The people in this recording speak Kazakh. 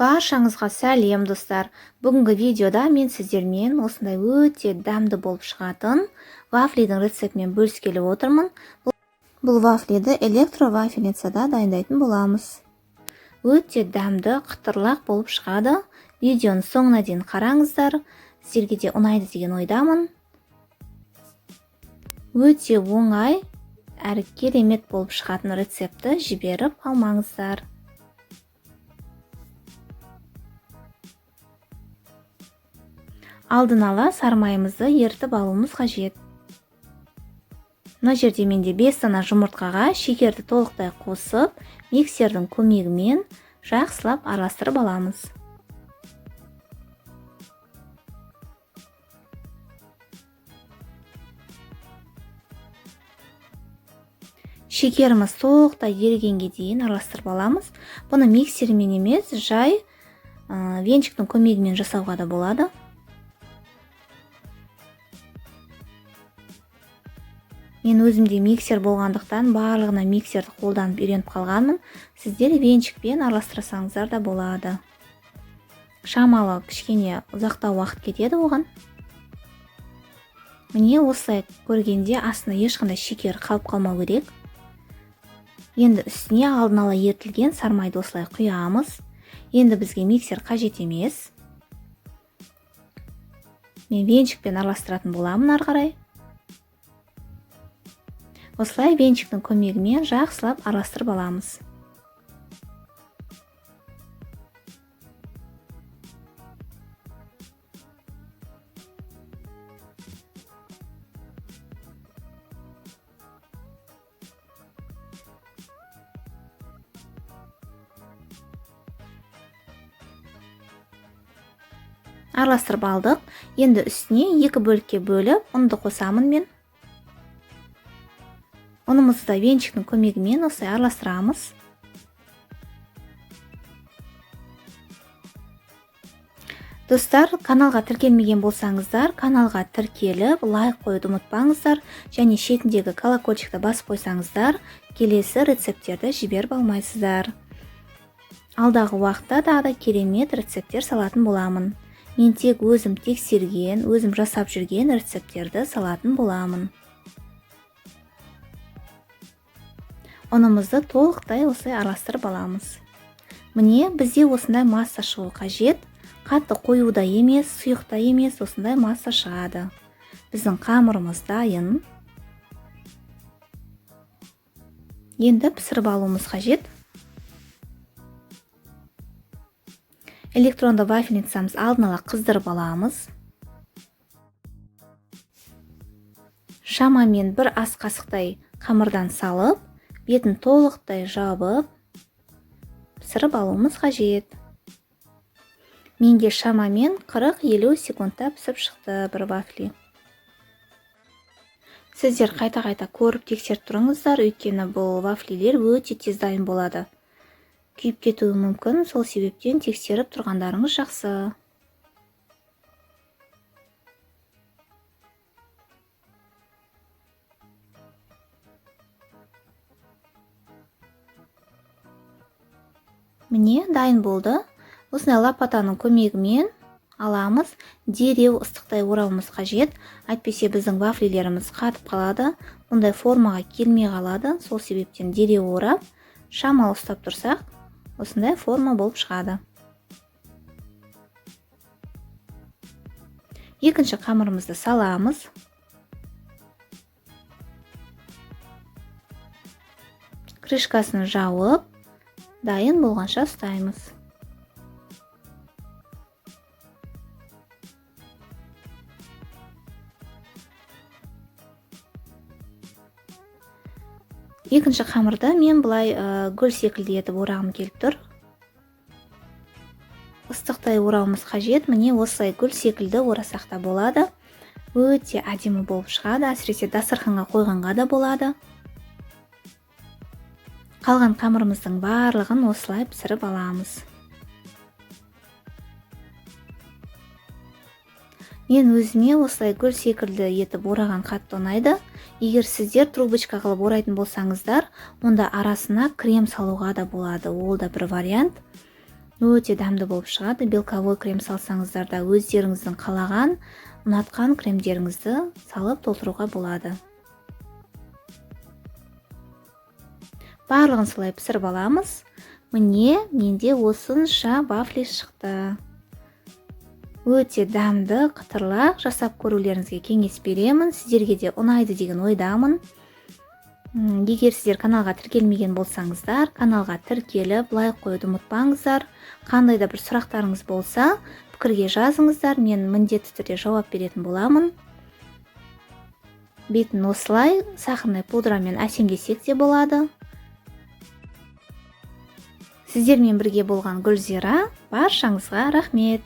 Баршаңызға сәлем достар. Бүгінгі видеода мен сіздермен осындай өте дәмді болып шығатын вафлидің рецептімен бөліскелі отырмын. Бұл вафлиді электровафельницада дайындайтын боламыз. Өте дәмді, қытырлақ болып шығады. Видеоның соңына дейін қараңыздар. Сіздерге де ұнайды деген ойдамын. Өте оңай әрі керемет болып шығатын рецепті жіберіп алмаңыздар. Алдын ала сармайымызды ертіп алуымыз қажет. Мына жерде менде 5 дана жұмыртқаға шекерді толықтай қосып, миксердің көмегімен жақсылап араластырып аламыз. Шекеріміз толықтай ерігенге дейін араластырып аламыз. Бұны миксермен емес, жай венчиктің көмегімен жасауға да болады. Мен өзімде миксер болғандықтан барлығына миксерді қолданып үйреніп қалғанмын. Сіздер венчикпен араластырсаңыздар да болады. Шамалы кішкене ұзақтау уақыт кетеді оған. Міне осылай көргенде астына ешқандай шекер қалып қалмау керек. Енді үстіне алдын ала ертілген сармайды осылай құямыз. Енді бізге миксер қажет емес. Мен венчикпен араластыратын боламын ары қарай. Осылай венчиктің көмегімен жақсылап араластырып аламыз. Араластырып алдық. Енді үстіне 2 бөлікке бөліп, ұнды қосамын мен. Ұнымызды да венчиктің көмегімен осылай араластырамыз. Достар, каналға тіркелмеген болсаңыздар, каналға тіркеліп, лайк қоюды ұмытпаңыздар, және шетіндегі колокольчикті басып қойсаңыздар, келесі рецептерді жіберіп алмайсыздар. Алдағы уақытта да керемет рецептер салатын боламын. Мен тек өзім тексерген, өзім жасап жүрген рецептерді салатын боламын. Ұнымызды толықтай осылай араластырып аламыз. Міне бізде осындай масса шығу қажет. Қатты қою да емес, сұйық та емес, осындай масса шығады. Біздің қамырымыз дайын. Енді пісіріп алуымыз қажет. Электронды вафельницамыз алдын ала қыздырып аламыз. Шамамен 1 ас қасықтай қамырдан салып, бетін толықтай жабып, пісіріп алуымыз қажет. Менде шамамен 40-50 секундта пісіп шықты бір вафли. Сіздер қайта-қайта көріп тексеріп тұрыңыздар, өйткені бұл вафлилер өте тез дайын болады. Күйіп кетуі мүмкін, сол себептен тексеріп тұрғандарыңыз жақсы. Міне дайын болды. Осындай лопатаның көмегімен аламыз. Дереу ыстықтай орауымыз қажет. Әйтпесе біздің вафлилеріміз қатып қалады. Бұндай формаға келмей қалады. Сол себептен дереу орап, шамалы ұстап тұрсақ, осындай форма болып шығады. Екінші қамырымызды саламыз. Крышкасын жауып, дайын болғанша ұстаймыз. Екінші қамырды мен бұлай гүл секілді етіп орағым келіп тұр. Ыстықтай орауымыз қажет. Міне осылай гүл секілді орасақ та болады. Өте әдемі болып шығады. Әсіресе дастарханға қойғанға да болады. Қалған қамырымыздың барлығын осылай пісіріп аламыз. Мен өзіме осылай гүл секілді етіп ораған қатты ұнайды. Егер сіздер трубочка қылып орайтын болсаңыздар, онда арасына крем салуға да болады. Ол да бір вариант. өте дәмді болып шығады. Белковой крем салсаңыздар да өздеріңіздің қалаған, ұнатқан кремдеріңізді салып толтыруға болады. Барлығын солай пісіріп аламыз. Міне, менде осынша вафли шықты. Өте дәмді, қытырлақ, жасап көрулеріңізге кеңес беремін. Сіздерге де ұнайды деген ойдамын. Егер сіздер каналға тіркелмеген болсаңыздар, каналға тіркеліп, лайк қоюды ұмытпаңыздар. Қандай да бір сұрақтарыңыз болса, пікірге жазыңыздар, мен міндетті түрде жауап беретін боламын. Бетін осылай сахарный пудрамен әсемдесек те болады. Сіздермен бірге болған Гүлзира, баршаңызға рахмет.